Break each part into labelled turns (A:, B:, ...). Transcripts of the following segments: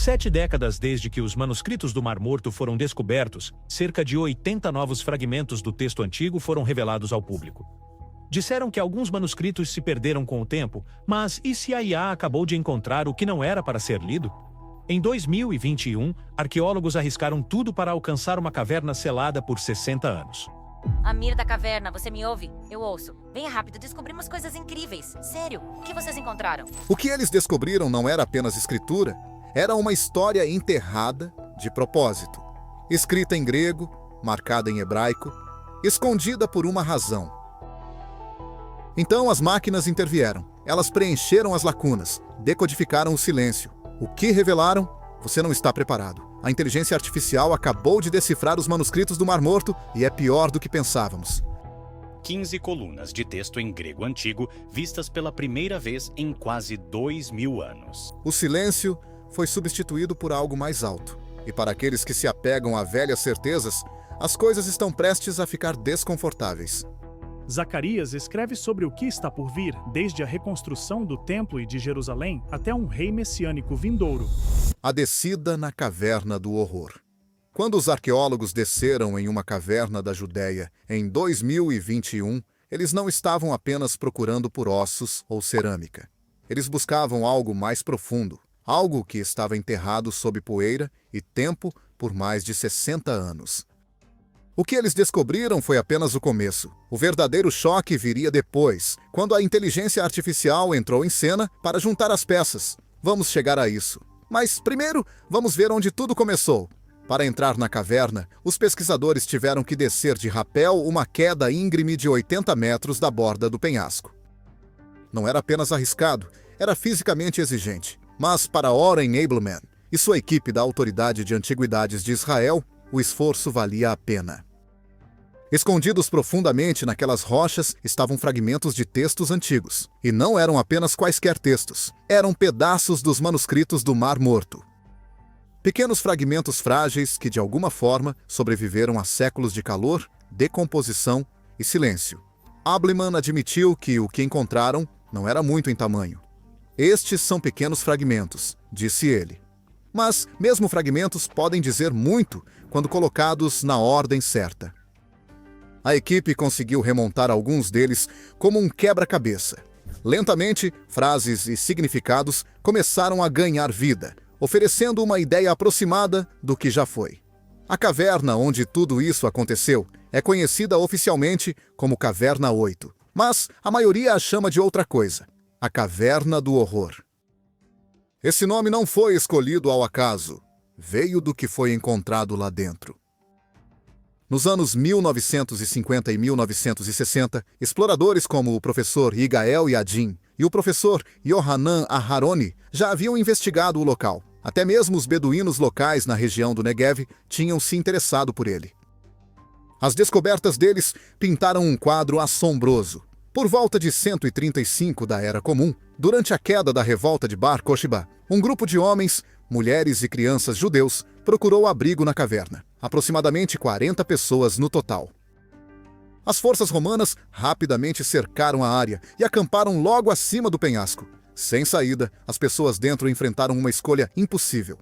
A: 7 décadas desde que os manuscritos do Mar Morto foram descobertos, cerca de 80 novos fragmentos do texto antigo foram revelados ao público. Disseram que alguns manuscritos se perderam com o tempo, mas e se a IA acabou de encontrar o que não era para ser lido? Em 2021, arqueólogos arriscaram tudo para alcançar uma caverna selada por 60 anos.
B: Amir da caverna, você me ouve? Eu ouço. Venha rápido, descobrimos coisas incríveis. Sério, o que vocês encontraram?
C: O que eles descobriram não era apenas escritura, era uma história enterrada de propósito. Escrita em grego, marcada em hebraico, escondida por uma razão. Então as máquinas intervieram. Elas preencheram as lacunas, decodificaram o silêncio. O que revelaram? Você não está preparado. A inteligência artificial acabou de decifrar os manuscritos do Mar Morto e é pior do que pensávamos.
D: 15 colunas de texto em grego antigo vistas pela primeira vez em quase 2000 anos.
C: O silêncio foi substituído por algo mais alto. E para aqueles que se apegam a velhas certezas, as coisas estão prestes a ficar desconfortáveis.
E: Zacarias escreve sobre o que está por vir, desde a reconstrução do Templo e de Jerusalém até um rei messiânico vindouro.
C: A descida na caverna do horror. Quando os arqueólogos desceram em uma caverna da Judéia em 2021, eles não estavam apenas procurando por ossos ou cerâmica. Eles buscavam algo mais profundo, algo que estava enterrado sob poeira e tempo por mais de 60 anos. O que eles descobriram foi apenas o começo. O verdadeiro choque viria depois, quando a inteligência artificial entrou em cena para juntar as peças. Vamos chegar a isso. Mas, primeiro, vamos ver onde tudo começou. Para entrar na caverna, os pesquisadores tiveram que descer de rapel uma queda íngreme de 80 metros da borda do penhasco. Não era apenas arriscado, era fisicamente exigente. Mas, para Oren Abelman e sua equipe da Autoridade de Antiguidades de Israel, o esforço valia a pena. Escondidos profundamente naquelas rochas estavam fragmentos de textos antigos. E não eram apenas quaisquer textos, eram pedaços dos manuscritos do Mar Morto. Pequenos fragmentos frágeis que, de alguma forma, sobreviveram a séculos de calor, decomposição e silêncio. Abelman admitiu que o que encontraram não era muito em tamanho. Estes são pequenos fragmentos, disse ele. Mas, mesmo fragmentos podem dizer muito quando colocados na ordem certa. A equipe conseguiu remontar alguns deles como um quebra-cabeça. Lentamente, frases e significados começaram a ganhar vida, oferecendo uma ideia aproximada do que já foi. A caverna onde tudo isso aconteceu é conhecida oficialmente como Caverna 8, mas a maioria a chama de outra coisa: a Caverna do Horror. Esse nome não foi escolhido ao acaso, veio do que foi encontrado lá dentro. Nos anos 1950 e 1960, exploradores como o professor Yigael Yadin e o professor Yohanan Aharoni já haviam investigado o local. Até mesmo os beduínos locais na região do Negev tinham se interessado por ele. As descobertas deles pintaram um quadro assombroso. Por volta de 135 da Era Comum, durante a queda da revolta de Bar Kokhba, um grupo de homens, mulheres e crianças judeus procurou abrigo na caverna. Aproximadamente 40 pessoas no total. As forças romanas rapidamente cercaram a área e acamparam logo acima do penhasco. Sem saída, as pessoas dentro enfrentaram uma escolha impossível.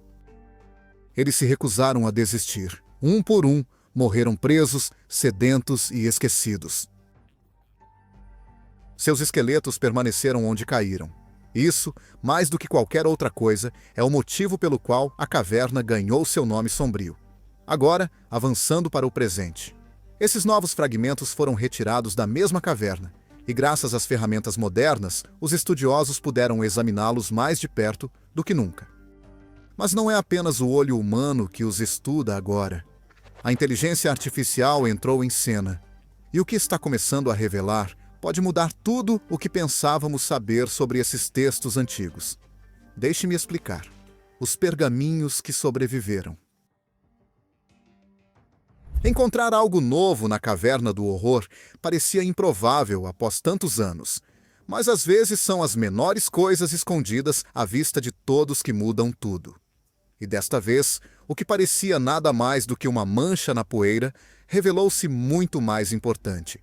C: Eles se recusaram a desistir. Um por um, morreram presos, sedentos e esquecidos. Seus esqueletos permaneceram onde caíram. Isso, mais do que qualquer outra coisa, é o motivo pelo qual a caverna ganhou seu nome sombrio. Agora, avançando para o presente. Esses novos fragmentos foram retirados da mesma caverna, e graças às ferramentas modernas, os estudiosos puderam examiná-los mais de perto do que nunca. Mas não é apenas o olho humano que os estuda agora. A inteligência artificial entrou em cena, e o que está começando a revelar pode mudar tudo o que pensávamos saber sobre esses textos antigos. Deixe-me explicar. Os pergaminhos que sobreviveram. Encontrar algo novo na Caverna do Horror parecia improvável após tantos anos, mas às vezes são as menores coisas escondidas à vista de todos que mudam tudo. E desta vez, o que parecia nada mais do que uma mancha na poeira revelou-se muito mais importante.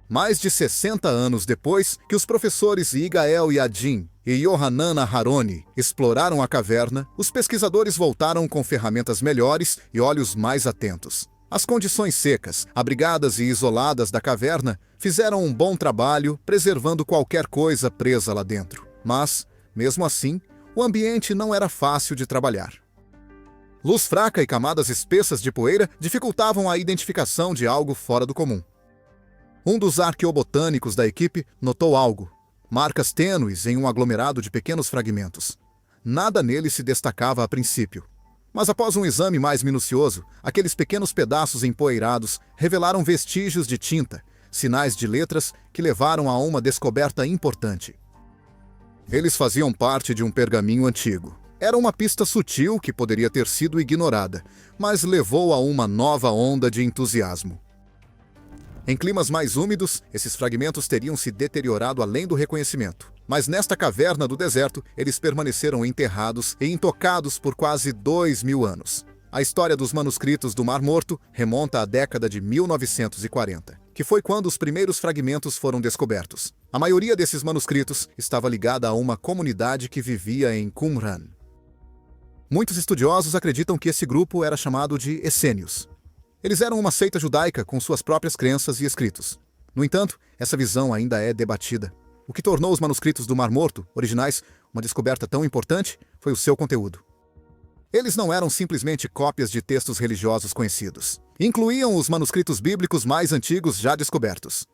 C: Mais de 60 anos depois que os professores Yigael Yadin e Yohanan Aharoni exploraram a caverna, os pesquisadores voltaram com ferramentas melhores e olhos mais atentos. As condições secas, abrigadas e isoladas da caverna fizeram um bom trabalho preservando qualquer coisa presa lá dentro. Mas, mesmo assim, o ambiente não era fácil de trabalhar. Luz fraca e camadas espessas de poeira dificultavam a identificação de algo fora do comum. Um dos arqueobotânicos da equipe notou algo: marcas tênues em um aglomerado de pequenos fragmentos. Nada nele se destacava a princípio. Mas após um exame mais minucioso, aqueles pequenos pedaços empoeirados revelaram vestígios de tinta, sinais de letras que levaram a uma descoberta importante. Eles faziam parte de um pergaminho antigo. Era uma pista sutil que poderia ter sido ignorada, mas levou a uma nova onda de entusiasmo. Em climas mais úmidos, esses fragmentos teriam se deteriorado além do reconhecimento. Mas nesta caverna do deserto, eles permaneceram enterrados e intocados por quase 2000 anos. A história dos manuscritos do Mar Morto remonta à década de 1940, que foi quando os primeiros fragmentos foram descobertos. A maioria desses manuscritos estava ligada a uma comunidade que vivia em Qumran. Muitos estudiosos acreditam que esse grupo era chamado de essênios. Eles eram uma seita judaica com suas próprias crenças e escritos. No entanto, essa visão ainda é debatida. O que tornou os manuscritos do Mar Morto, originais, uma descoberta tão importante foi o seu conteúdo. Eles não eram simplesmente cópias de textos religiosos conhecidos. Incluíam os manuscritos bíblicos mais antigos já descobertos.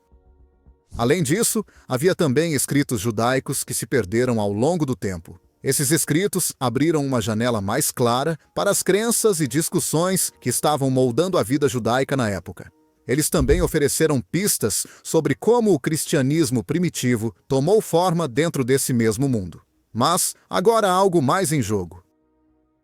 C: Além disso, havia também escritos judaicos que se perderam ao longo do tempo. Esses escritos abriram uma janela mais clara para as crenças e discussões que estavam moldando a vida judaica na época. Eles também ofereceram pistas sobre como o cristianismo primitivo tomou forma dentro desse mesmo mundo. Mas agora há algo mais em jogo.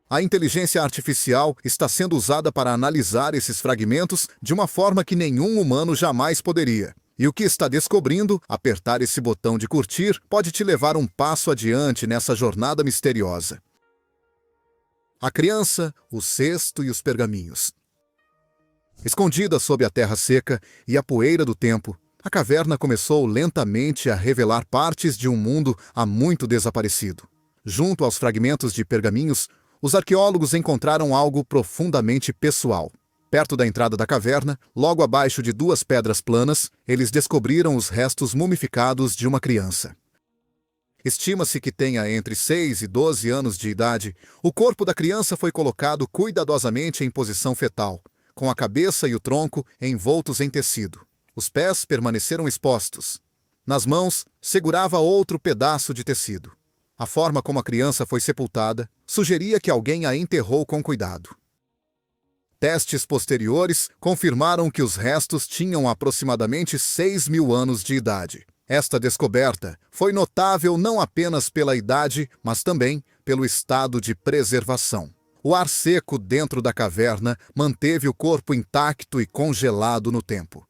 C: A inteligência artificial está sendo usada para analisar esses fragmentos de uma forma que nenhum humano jamais poderia. E o que está descobrindo, apertar esse botão de curtir, pode te levar um passo adiante nessa jornada misteriosa. A criança, o cesto e os pergaminhos. Escondida sob a terra seca e a poeira do tempo, a caverna começou lentamente a revelar partes de um mundo há muito desaparecido. Junto aos fragmentos de pergaminhos, os arqueólogos encontraram algo profundamente pessoal. Perto da entrada da caverna, logo abaixo de duas pedras planas, eles descobriram os restos mumificados de uma criança. Estima-se que tenha entre 6 e 12 anos de idade. O corpo da criança foi colocado cuidadosamente em posição fetal, com a cabeça e o tronco envoltos em tecido. Os pés permaneceram expostos. Nas mãos, segurava outro pedaço de tecido. A forma como a criança foi sepultada sugeria que alguém a enterrou com cuidado. Testes posteriores confirmaram que os restos tinham aproximadamente 6.000 anos de idade. Esta descoberta foi notável não apenas pela idade, mas também pelo estado de preservação. O ar seco dentro da caverna manteve o corpo intacto e congelado no tempo.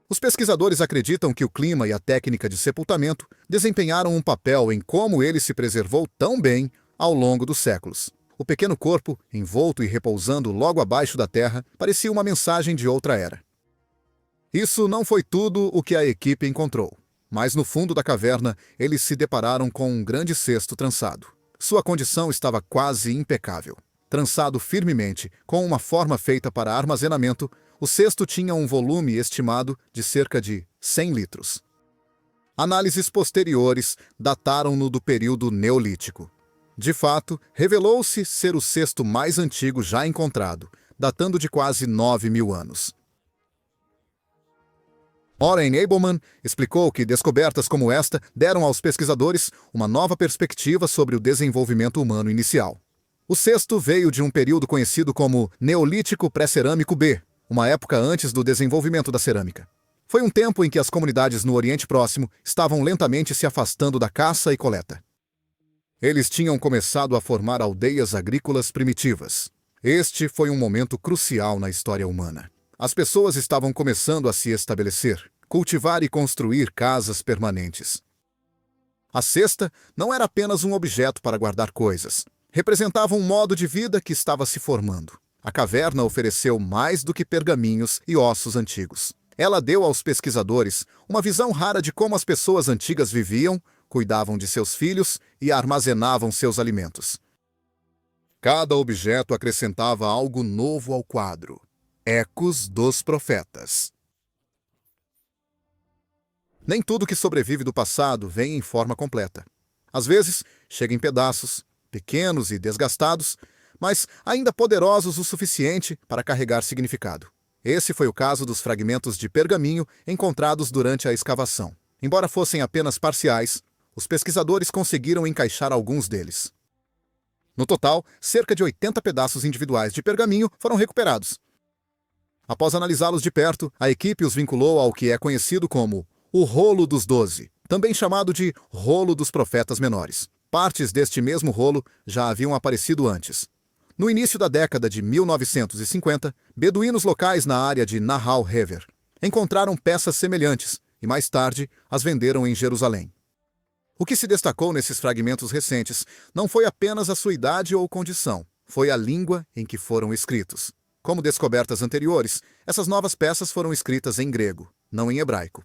C: Os pesquisadores acreditam que o clima e a técnica de sepultamento desempenharam um papel em como ele se preservou tão bem ao longo dos séculos. O pequeno corpo, envolto e repousando logo abaixo da terra, parecia uma mensagem de outra era. Isso não foi tudo o que a equipe encontrou, mas no fundo da caverna eles se depararam com um grande cesto trançado. Sua condição estava quase impecável. Trançado firmemente, com uma forma feita para armazenamento, o cesto tinha um volume estimado de cerca de 100 litros. Análises posteriores dataram-no do período Neolítico. De fato, revelou-se ser o cesto mais antigo já encontrado, datando de quase 9.000 anos. Oren Abelman explicou que descobertas como esta deram aos pesquisadores uma nova perspectiva sobre o desenvolvimento humano inicial. O cesto veio de um período conhecido como Neolítico Pré-Cerâmico B, uma época antes do desenvolvimento da cerâmica. Foi um tempo em que as comunidades no Oriente Próximo estavam lentamente se afastando da caça e coleta. Eles tinham começado a formar aldeias agrícolas primitivas. Este foi um momento crucial na história humana. As pessoas estavam começando a se estabelecer, cultivar e construir casas permanentes. A cesta não era apenas um objeto para guardar coisas. Representava um modo de vida que estava se formando. A caverna ofereceu mais do que pergaminhos e ossos antigos. Ela deu aos pesquisadores uma visão rara de como as pessoas antigas viviam, cuidavam de seus filhos e armazenavam seus alimentos. Cada objeto acrescentava algo novo ao quadro. Ecos dos profetas. Nem tudo que sobrevive do passado vem em forma completa. Às vezes, chega em pedaços, pequenos e desgastados, mas ainda poderosos o suficiente para carregar significado. Esse foi o caso dos fragmentos de pergaminho encontrados durante a escavação. Embora fossem apenas parciais, os pesquisadores conseguiram encaixar alguns deles. No total, cerca de 80 pedaços individuais de pergaminho foram recuperados. Após analisá-los de perto, a equipe os vinculou ao que é conhecido como o Rolo dos 12, também chamado de Rolo dos Profetas Menores. Partes deste mesmo rolo já haviam aparecido antes. No início da década de 1950, beduínos locais na área de Nahal Hever encontraram peças semelhantes e mais tarde as venderam em Jerusalém. O que se destacou nesses fragmentos recentes não foi apenas a sua idade ou condição, foi a língua em que foram escritos. Como descobertas anteriores, essas novas peças foram escritas em grego, não em hebraico.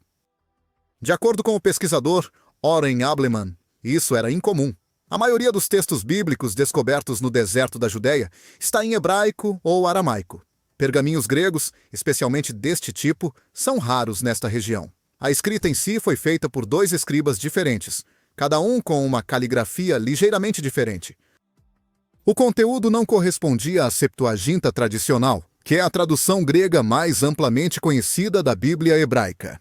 C: De acordo com o pesquisador Oren Ableman, isso era incomum. A maioria dos textos bíblicos descobertos no deserto da Judéia está em hebraico ou aramaico. Pergaminhos gregos, especialmente deste tipo, são raros nesta região. A escrita em si foi feita por 2 escribas diferentes, cada um com uma caligrafia ligeiramente diferente. O conteúdo não correspondia à Septuaginta tradicional, que é a tradução grega mais amplamente conhecida da Bíblia hebraica.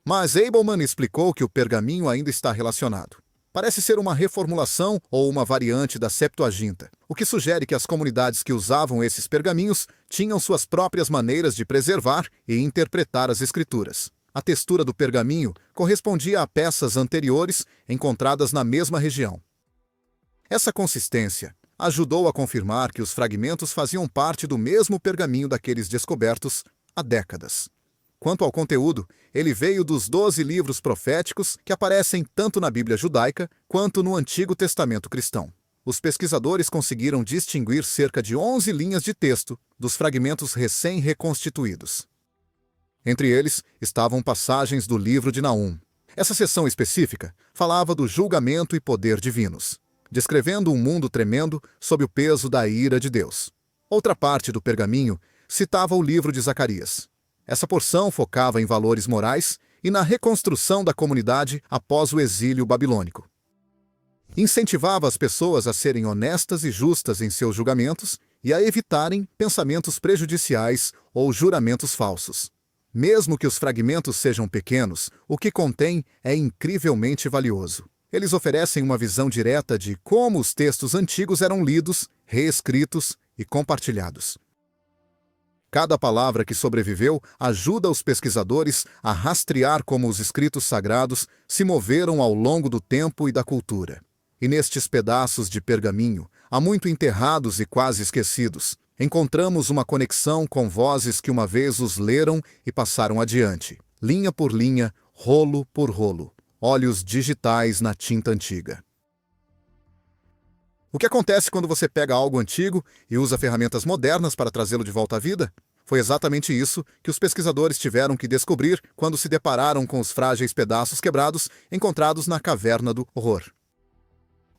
C: Mas Ableman explicou que o pergaminho ainda está relacionado. Parece ser uma reformulação ou uma variante da Septuaginta, o que sugere que as comunidades que usavam esses pergaminhos tinham suas próprias maneiras de preservar e interpretar as escrituras. A textura do pergaminho correspondia a peças anteriores encontradas na mesma região. Essa consistência ajudou a confirmar que os fragmentos faziam parte do mesmo pergaminho daqueles descobertos há décadas. Quanto ao conteúdo, ele veio dos 12 livros proféticos que aparecem tanto na Bíblia judaica quanto no Antigo Testamento cristão. Os pesquisadores conseguiram distinguir cerca de 11 linhas de texto dos fragmentos recém-reconstituídos. Entre eles estavam passagens do livro de Naum. Essa seção específica falava do julgamento e poder divinos, descrevendo um mundo tremendo sob o peso da ira de Deus. Outra parte do pergaminho citava o livro de Zacarias. Essa porção focava em valores morais e na reconstrução da comunidade após o exílio babilônico. Incentivava as pessoas a serem honestas e justas em seus julgamentos e a evitarem pensamentos prejudiciais ou juramentos falsos. Mesmo que os fragmentos sejam pequenos, o que contém é incrivelmente valioso. Eles oferecem uma visão direta de como os textos antigos eram lidos, reescritos e compartilhados. Cada palavra que sobreviveu ajuda os pesquisadores a rastrear como os escritos sagrados se moveram ao longo do tempo e da cultura. E nestes pedaços de pergaminho, há muito enterrados e quase esquecidos, encontramos uma conexão com vozes que uma vez os leram e passaram adiante, linha por linha, rolo por rolo, olhos digitais na tinta antiga. O que acontece quando você pega algo antigo e usa ferramentas modernas para trazê-lo de volta à vida? Foi exatamente isso que os pesquisadores tiveram que descobrir quando se depararam com os frágeis pedaços quebrados encontrados na Caverna do Horror.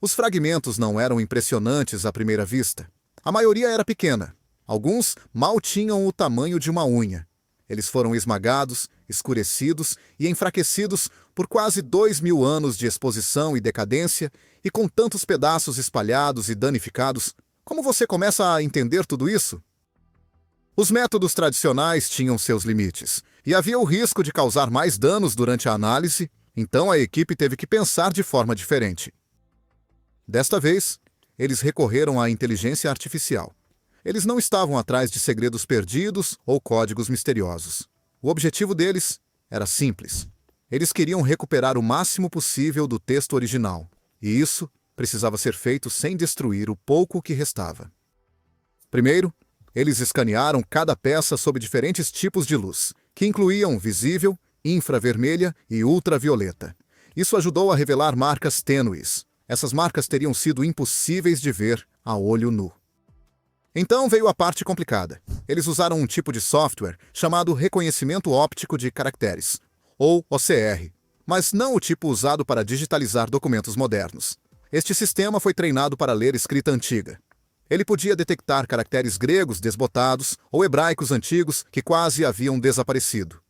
C: Os fragmentos não eram impressionantes à primeira vista. A maioria era pequena. Alguns mal tinham o tamanho de uma unha. Eles foram esmagados, escurecidos e enfraquecidos por quase 2000 anos de exposição e decadência, e com tantos pedaços espalhados e danificados, como você começa a entender tudo isso? Os métodos tradicionais tinham seus limites, e havia o risco de causar mais danos durante a análise, então a equipe teve que pensar de forma diferente. Desta vez, eles recorreram à inteligência artificial. Eles não estavam atrás de segredos perdidos ou códigos misteriosos. O objetivo deles era simples. Eles queriam recuperar o máximo possível do texto original, e isso precisava ser feito sem destruir o pouco que restava. Primeiro, eles escanearam cada peça sob diferentes tipos de luz, que incluíam visível, infravermelha e ultravioleta. Isso ajudou a revelar marcas tênues. Essas marcas teriam sido impossíveis de ver a olho nu. Então veio a parte complicada. Eles usaram um tipo de software chamado Reconhecimento Óptico de Caracteres, ou OCR, mas não o tipo usado para digitalizar documentos modernos. Este sistema foi treinado para ler escrita antiga. Ele podia detectar caracteres gregos desbotados ou hebraicos antigos que quase haviam desaparecido.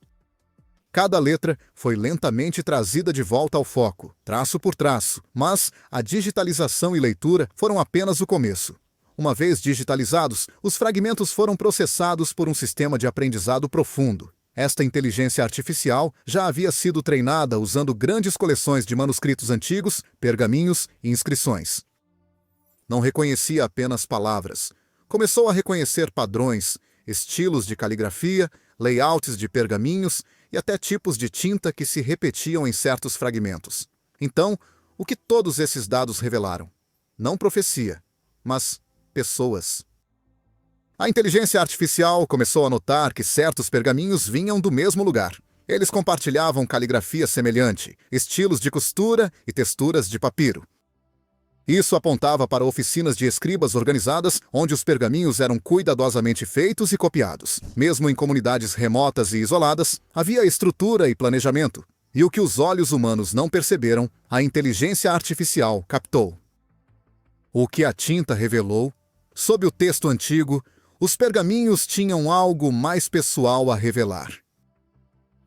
C: Cada letra foi lentamente trazida de volta ao foco, traço por traço, mas a digitalização e leitura foram apenas o começo. Uma vez digitalizados, os fragmentos foram processados por um sistema de aprendizado profundo. Esta inteligência artificial já havia sido treinada usando grandes coleções de manuscritos antigos, pergaminhos e inscrições. Não reconhecia apenas palavras. Começou a reconhecer padrões, estilos de caligrafia, layouts de pergaminhos e até tipos de tinta que se repetiam em certos fragmentos. Então, o que todos esses dados revelaram? Não profecia, mas pessoas. A inteligência artificial começou a notar que certos pergaminhos vinham do mesmo lugar. Eles compartilhavam caligrafia semelhante, estilos de costura e texturas de papiro. Isso apontava para oficinas de escribas organizadas, onde os pergaminhos eram cuidadosamente feitos e copiados. Mesmo em comunidades remotas e isoladas, havia estrutura e planejamento. E o que os olhos humanos não perceberam, a inteligência artificial captou. O que a tinta revelou, sob o texto antigo, os pergaminhos tinham algo mais pessoal a revelar.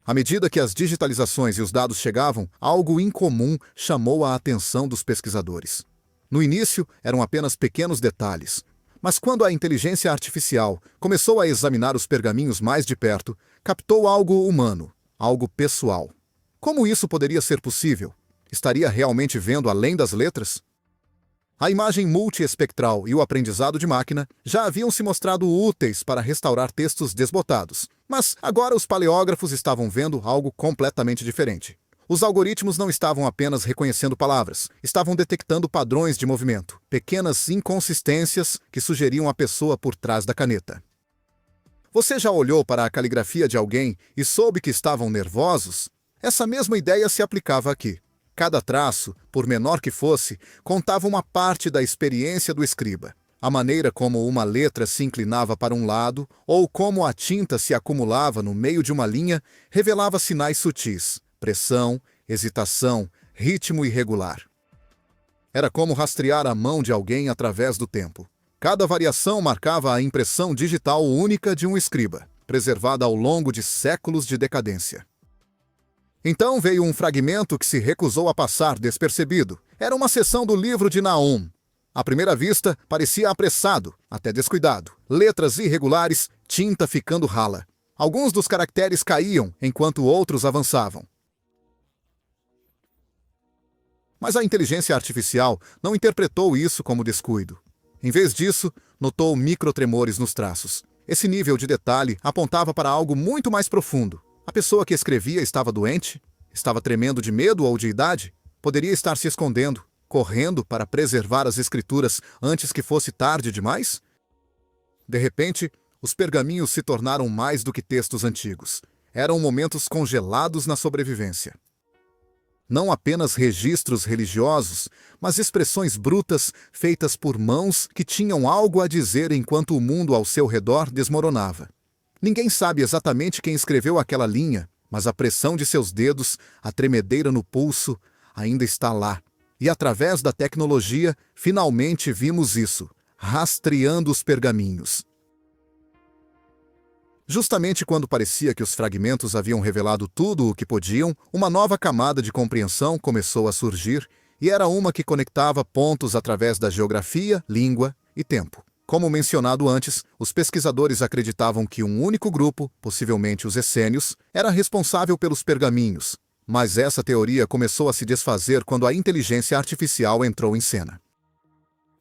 C: À medida que as digitalizações e os dados chegavam, algo incomum chamou a atenção dos pesquisadores. No início, eram apenas pequenos detalhes, mas quando a inteligência artificial começou a examinar os pergaminhos mais de perto, captou algo humano, algo pessoal. Como isso poderia ser possível? Estaria realmente vendo além das letras? A imagem multiespectral e o aprendizado de máquina já haviam se mostrado úteis para restaurar textos desbotados, mas agora os paleógrafos estavam vendo algo completamente diferente. Os algoritmos não estavam apenas reconhecendo palavras, estavam detectando padrões de movimento, pequenas inconsistências que sugeriam a pessoa por trás da caneta. Você já olhou para a caligrafia de alguém e soube que estavam nervosos? Essa mesma ideia se aplicava aqui. Cada traço, por menor que fosse, contava uma parte da experiência do escriba. A maneira como uma letra se inclinava para um lado ou como a tinta se acumulava no meio de uma linha revelava sinais sutis. Pressão, hesitação, ritmo irregular. Era como rastrear a mão de alguém através do tempo. Cada variação marcava a impressão digital única de um escriba, preservada ao longo de séculos de decadência. Então veio um fragmento que se recusou a passar despercebido. Era uma seção do livro de Naum. À primeira vista, parecia apressado, até descuidado. Letras irregulares, tinta ficando rala. Alguns dos caracteres caíam, enquanto outros avançavam. Mas a inteligência artificial não interpretou isso como descuido. Em vez disso, notou microtremores nos traços. Esse nível de detalhe apontava para algo muito mais profundo. A pessoa que escrevia estava doente? Estava tremendo de medo ou de idade? Poderia estar se escondendo, correndo para preservar as escrituras antes que fosse tarde demais? De repente, os pergaminhos se tornaram mais do que textos antigos. Eram momentos congelados na sobrevivência. Não apenas registros religiosos, mas expressões brutas feitas por mãos que tinham algo a dizer enquanto o mundo ao seu redor desmoronava. Ninguém sabe exatamente quem escreveu aquela linha, mas a pressão de seus dedos, a tremedeira no pulso, ainda está lá. E através da tecnologia, finalmente vimos isso, rastreando os pergaminhos. Justamente quando parecia que os fragmentos haviam revelado tudo o que podiam, uma nova camada de compreensão começou a surgir, e era uma que conectava pontos através da geografia, língua e tempo. Como mencionado antes, os pesquisadores acreditavam que um único grupo, possivelmente os essênios, era responsável pelos pergaminhos, mas essa teoria começou a se desfazer quando a inteligência artificial entrou em cena.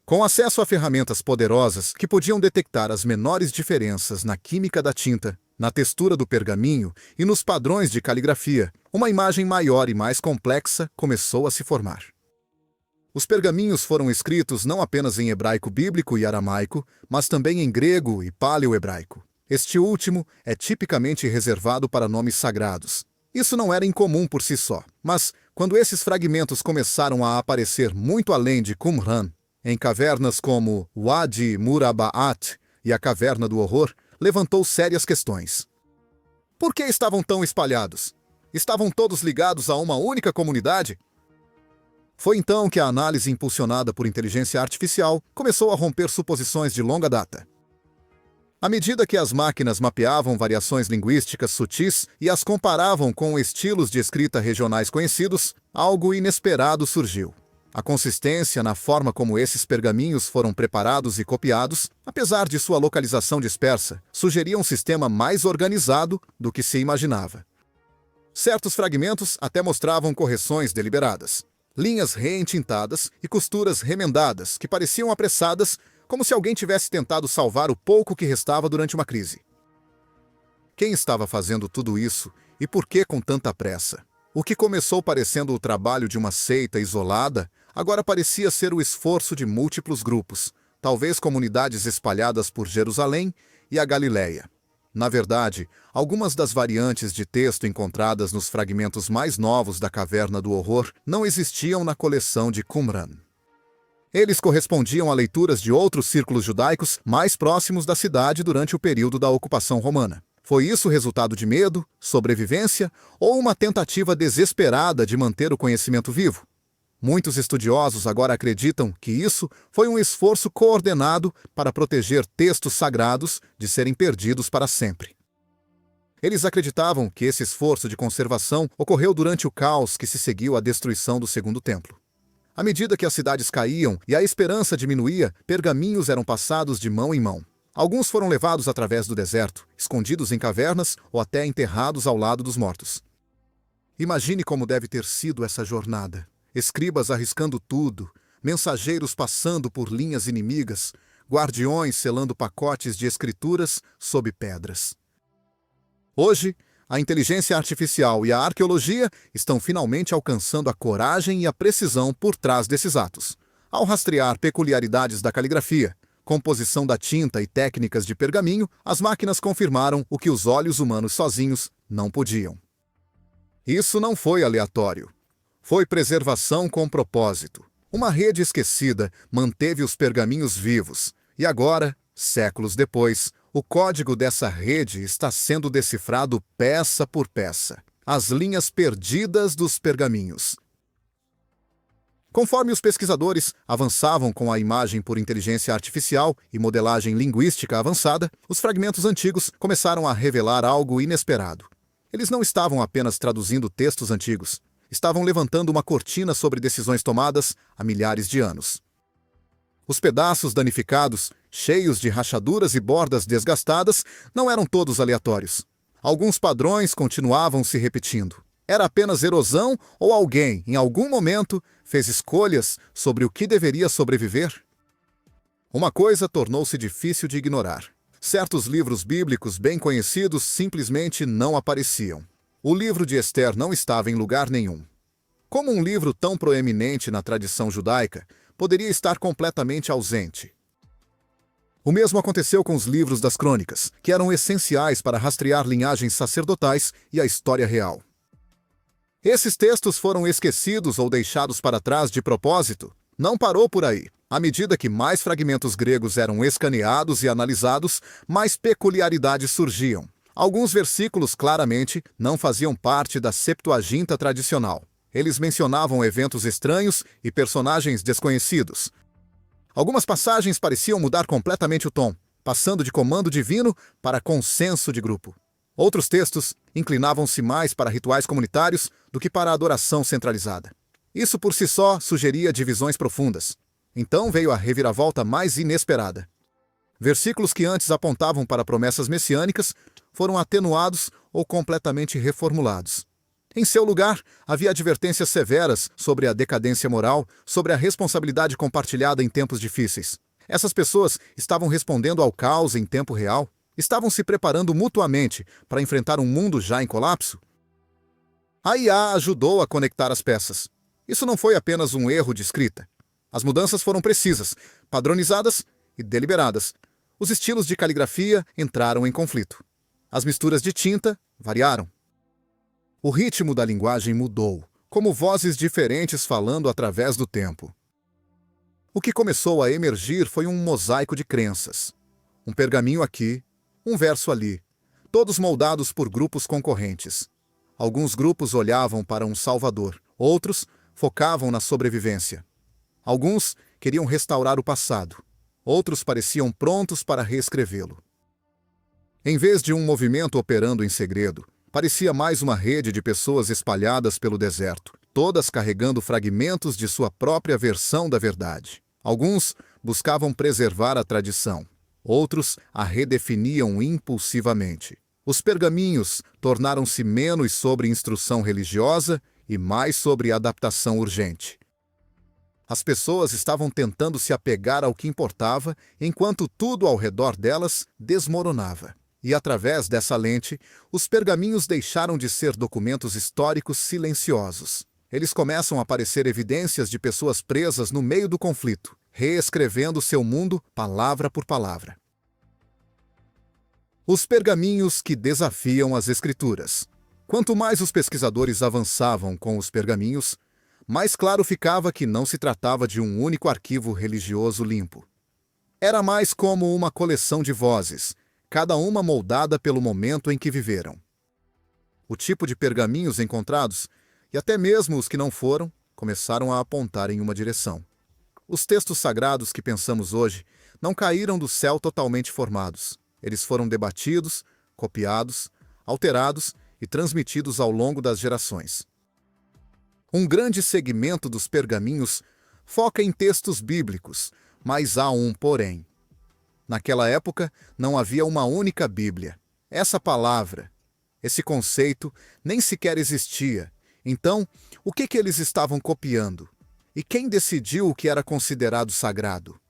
C: Com acesso a ferramentas poderosas que podiam detectar as menores diferenças na química da tinta, na textura do pergaminho e nos padrões de caligrafia, uma imagem maior e mais complexa começou a se formar. Os pergaminhos foram escritos não apenas em hebraico bíblico e aramaico, mas também em grego e paleo-hebraico. Este último é tipicamente reservado para nomes sagrados. Isso não era incomum por si só, mas quando esses fragmentos começaram a aparecer muito além de Qumran, em cavernas como Wadi Murabaat e a Caverna do Horror, levantou sérias questões. Por que estavam tão espalhados? Estavam todos ligados a uma única comunidade? Foi então que a análise impulsionada por inteligência artificial começou a romper suposições de longa data. À medida que as máquinas mapeavam variações linguísticas sutis e as comparavam com estilos de escrita regionais conhecidos, algo inesperado surgiu. A consistência na forma como esses pergaminhos foram preparados e copiados, apesar de sua localização dispersa, sugeria um sistema mais organizado do que se imaginava. Certos fragmentos até mostravam correções deliberadas, linhas reentintadas e costuras remendadas que pareciam apressadas, como se alguém tivesse tentado salvar o pouco que restava durante uma crise. Quem estava fazendo tudo isso e por que com tanta pressa? O que começou parecendo o trabalho de uma seita isolada, agora parecia ser o esforço de múltiplos grupos, talvez comunidades espalhadas por Jerusalém e a Galileia. Na verdade, algumas das variantes de texto encontradas nos fragmentos mais novos da Caverna do Horror não existiam na coleção de Qumran. Eles correspondiam a leituras de outros círculos judaicos mais próximos da cidade durante o período da ocupação romana. Foi isso resultado de medo, sobrevivência ou uma tentativa desesperada de manter o conhecimento vivo? Muitos estudiosos agora acreditam que isso foi um esforço coordenado para proteger textos sagrados de serem perdidos para sempre. Eles acreditavam que esse esforço de conservação ocorreu durante o caos que se seguiu à destruição do Segundo Templo. À medida que as cidades caíam e a esperança diminuía, pergaminhos eram passados de mão em mão. Alguns foram levados através do deserto, escondidos em cavernas ou até enterrados ao lado dos mortos. Imagine como deve ter sido essa jornada. Escribas arriscando tudo, mensageiros passando por linhas inimigas, guardiões selando pacotes de escrituras sob pedras. Hoje, a inteligência artificial e a arqueologia estão finalmente alcançando a coragem e a precisão por trás desses atos. Ao rastrear peculiaridades da caligrafia, composição da tinta e técnicas de pergaminho, as máquinas confirmaram o que os olhos humanos sozinhos não podiam. Isso não foi aleatório. Foi preservação com propósito. Uma rede esquecida manteve os pergaminhos vivos, e agora, séculos depois, o código dessa rede está sendo decifrado peça por peça. As linhas perdidas dos pergaminhos. Conforme os pesquisadores avançavam com a imagem por inteligência artificial e modelagem linguística avançada, os fragmentos antigos começaram a revelar algo inesperado. Eles não estavam apenas traduzindo textos antigos, estavam levantando uma cortina sobre decisões tomadas há milhares de anos. Os pedaços danificados, cheios de rachaduras e bordas desgastadas, não eram todos aleatórios. Alguns padrões continuavam se repetindo. Era apenas erosão ou alguém, em algum momento, fez escolhas sobre o que deveria sobreviver? Uma coisa tornou-se difícil de ignorar. Certos livros bíblicos bem conhecidos simplesmente não apareciam. O livro de Ester não estava em lugar nenhum. Como um livro tão proeminente na tradição judaica, poderia estar completamente ausente. O mesmo aconteceu com os livros das crônicas, que eram essenciais para rastrear linhagens sacerdotais e a história real. Esses textos foram esquecidos ou deixados para trás de propósito? Não parou por aí. À medida que mais fragmentos gregos eram escaneados e analisados, mais peculiaridades surgiam. Alguns versículos claramente não faziam parte da Septuaginta tradicional. Eles mencionavam eventos estranhos e personagens desconhecidos. Algumas passagens pareciam mudar completamente o tom, passando de comando divino para consenso de grupo. Outros textos inclinavam-se mais para rituais comunitários do que para a adoração centralizada. Isso por si só sugeria divisões profundas. Então veio a reviravolta mais inesperada. Versículos que antes apontavam para promessas messiânicas foram atenuados ou completamente reformulados. Em seu lugar, havia advertências severas sobre a decadência moral, sobre a responsabilidade compartilhada em tempos difíceis. Essas pessoas estavam respondendo ao caos em tempo real? Estavam se preparando mutuamente para enfrentar um mundo já em colapso? A IA ajudou a conectar as peças. Isso não foi apenas um erro de escrita. As mudanças foram precisas, padronizadas e deliberadas. Os estilos de caligrafia entraram em conflito. As misturas de tinta variaram. O ritmo da linguagem mudou, como vozes diferentes falando através do tempo. O que começou a emergir foi um mosaico de crenças. Um pergaminho aqui, um verso ali, todos moldados por grupos concorrentes. Alguns grupos olhavam para um salvador, outros focavam na sobrevivência. Alguns queriam restaurar o passado, outros pareciam prontos para reescrevê-lo. Em vez de um movimento operando em segredo, parecia mais uma rede de pessoas espalhadas pelo deserto, todas carregando fragmentos de sua própria versão da verdade. Alguns buscavam preservar a tradição, outros a redefiniam impulsivamente. Os pergaminhos tornaram-se menos sobre instrução religiosa e mais sobre adaptação urgente. As pessoas estavam tentando se apegar ao que importava, enquanto tudo ao redor delas desmoronava. E através dessa lente, os pergaminhos deixaram de ser documentos históricos silenciosos. Eles começam a parecer evidências de pessoas presas no meio do conflito, reescrevendo seu mundo palavra por palavra. Os pergaminhos que desafiam as escrituras. Quanto mais os pesquisadores avançavam com os pergaminhos, mais claro ficava que não se tratava de um único arquivo religioso limpo. Era mais como uma coleção de vozes, cada uma moldada pelo momento em que viveram. O tipo de pergaminhos encontrados, e até mesmo os que não foram, começaram a apontar em uma direção. Os textos sagrados que pensamos hoje não caíram do céu totalmente formados. Eles foram debatidos, copiados, alterados e transmitidos ao longo das gerações. Um grande segmento dos pergaminhos foca em textos bíblicos, mas há um porém. Naquela época, não havia uma única Bíblia. Essa palavra, esse conceito, nem sequer existia. Então, o que eles estavam copiando? E quem decidiu o que era considerado sagrado?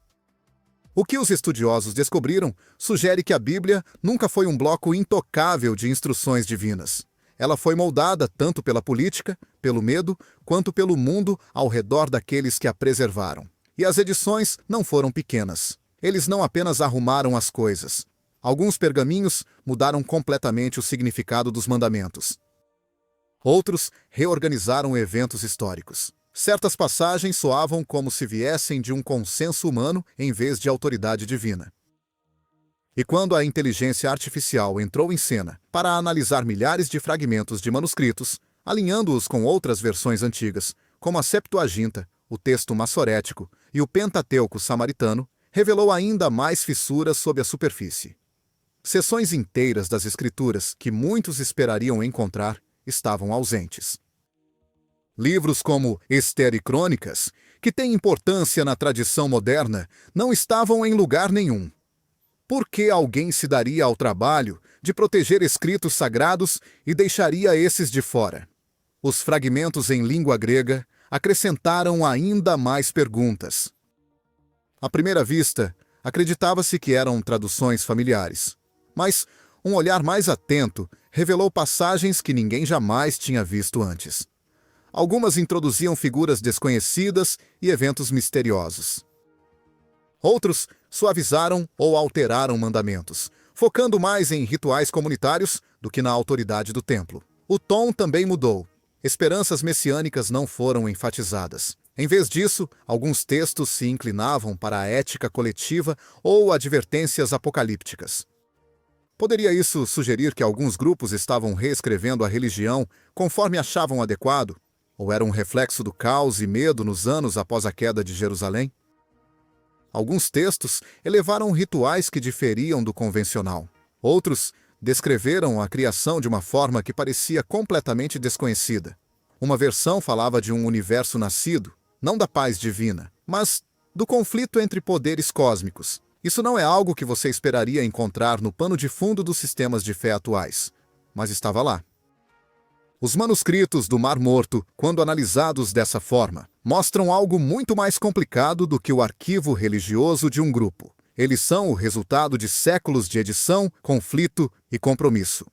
C: O que os estudiosos descobriram sugere que a Bíblia nunca foi um bloco intocável de instruções divinas. Ela foi moldada tanto pela política, pelo medo, quanto pelo mundo ao redor daqueles que a preservaram. E as edições não foram pequenas. Eles não apenas arrumaram as coisas. Alguns pergaminhos mudaram completamente o significado dos mandamentos. Outros reorganizaram eventos históricos. Certas passagens soavam como se viessem de um consenso humano em vez de autoridade divina. E quando a inteligência artificial entrou em cena para analisar milhares de fragmentos de manuscritos, alinhando-os com outras versões antigas, como a Septuaginta, o texto massorético e o Pentateuco samaritano, revelou ainda mais fissuras sob a superfície. Seções inteiras das Escrituras que muitos esperariam encontrar estavam ausentes. Livros como Ester e Crônicas, que têm importância na tradição moderna, não estavam em lugar nenhum. Por que alguém se daria ao trabalho de proteger escritos sagrados e deixaria esses de fora? Os fragmentos em língua grega acrescentaram ainda mais perguntas. À primeira vista, acreditava-se que eram traduções familiares, mas um olhar mais atento revelou passagens que ninguém jamais tinha visto antes. Algumas introduziam figuras desconhecidas e eventos misteriosos. Outros suavizaram ou alteraram mandamentos, focando mais em rituais comunitários do que na autoridade do templo. O tom também mudou. Esperanças messiânicas não foram enfatizadas. Em vez disso, alguns textos se inclinavam para a ética coletiva ou advertências apocalípticas. Poderia isso sugerir que alguns grupos estavam reescrevendo a religião conforme achavam adequado? Ou era um reflexo do caos e medo nos anos após a queda de Jerusalém? Alguns textos elevaram rituais que diferiam do convencional. Outros descreveram a criação de uma forma que parecia completamente desconhecida. Uma versão falava de um universo nascido, não da paz divina, mas do conflito entre poderes cósmicos. Isso não é algo que você esperaria encontrar no pano de fundo dos sistemas de fé atuais, mas estava lá. Os manuscritos do Mar Morto, quando analisados dessa forma, mostram algo muito mais complicado do que o arquivo religioso de um grupo. Eles são o resultado de séculos de edição, conflito e compromisso.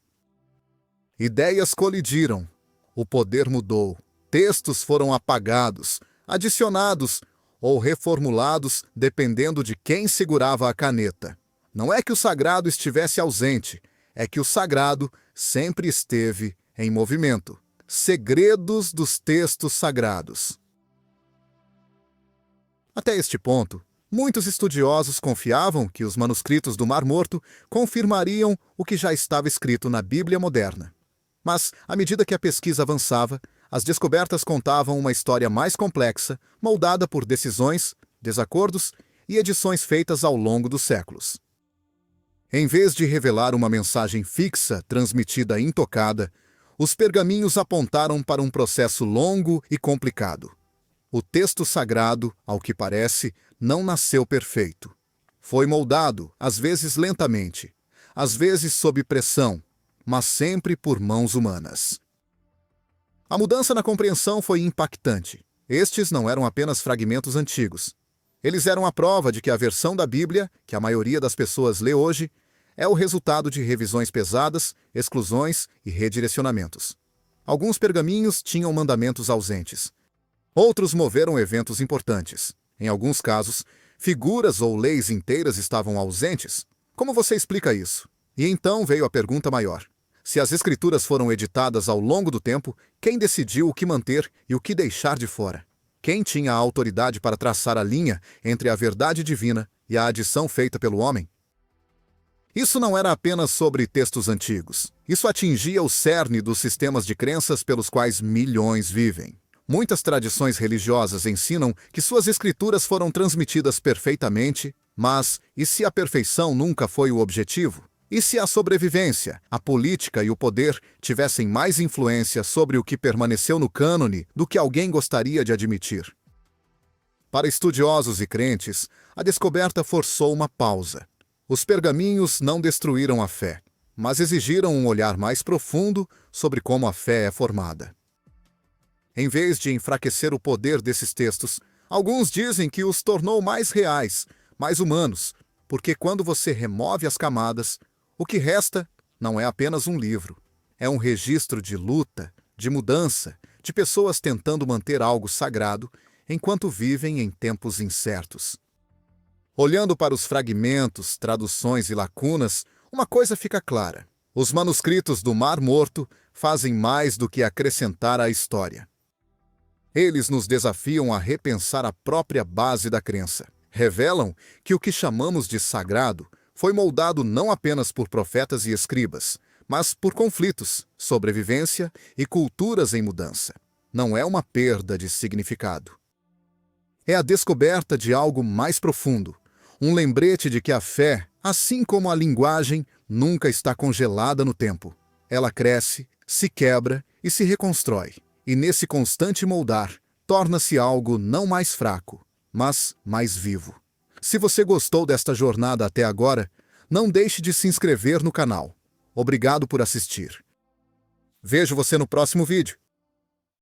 C: Ideias colidiram, o poder mudou, textos foram apagados, adicionados ou reformulados dependendo de quem segurava a caneta. Não é que o sagrado estivesse ausente, é que o sagrado sempre esteve em movimento. Segredos dos textos sagrados. Até este ponto, muitos estudiosos confiavam que os manuscritos do Mar Morto confirmariam o que já estava escrito na Bíblia moderna. Mas, à medida que a pesquisa avançava, as descobertas contavam uma história mais complexa, moldada por decisões, desacordos e edições feitas ao longo dos séculos. Em vez de revelar uma mensagem fixa transmitida intocada, os pergaminhos apontaram para um processo longo e complicado. O texto sagrado, ao que parece, não nasceu perfeito. Foi moldado, às vezes lentamente, às vezes sob pressão, mas sempre por mãos humanas. A mudança na compreensão foi impactante. Estes não eram apenas fragmentos antigos. Eles eram a prova de que a versão da Bíblia, que a maioria das pessoas lê hoje, é o resultado de revisões pesadas, exclusões e redirecionamentos. Alguns pergaminhos tinham mandamentos ausentes. Outros moveram eventos importantes. Em alguns casos, figuras ou leis inteiras estavam ausentes. Como você explica isso? E então veio a pergunta maior. Se as escrituras foram editadas ao longo do tempo, quem decidiu o que manter e o que deixar de fora? Quem tinha a autoridade para traçar a linha entre a verdade divina e a adição feita pelo homem? Isso não era apenas sobre textos antigos. Isso atingia o cerne dos sistemas de crenças pelos quais milhões vivem. Muitas tradições religiosas ensinam que suas escrituras foram transmitidas perfeitamente, mas e se a perfeição nunca foi o objetivo? E se a sobrevivência, a política e o poder tivessem mais influência sobre o que permaneceu no cânone do que alguém gostaria de admitir? Para estudiosos e crentes, a descoberta forçou uma pausa. Os pergaminhos não destruíram a fé, mas exigiram um olhar mais profundo sobre como a fé é formada. Em vez de enfraquecer o poder desses textos, alguns dizem que os tornou mais reais, mais humanos, porque quando você remove as camadas, o que resta não é apenas um livro. É um registro de luta, de mudança, de pessoas tentando manter algo sagrado enquanto vivem em tempos incertos. Olhando para os fragmentos, traduções e lacunas, uma coisa fica clara. Os manuscritos do Mar Morto fazem mais do que acrescentar à história. Eles nos desafiam a repensar a própria base da crença. Revelam que o que chamamos de sagrado foi moldado não apenas por profetas e escribas, mas por conflitos, sobrevivência e culturas em mudança. Não é uma perda de significado. É a descoberta de algo mais profundo, um lembrete de que a fé, assim como a linguagem, nunca está congelada no tempo. Ela cresce, se quebra e se reconstrói. E nesse constante moldar, torna-se algo não mais fraco, mas mais vivo. Se você gostou desta jornada até agora, não deixe de se inscrever no canal. Obrigado por assistir. Vejo você no próximo vídeo.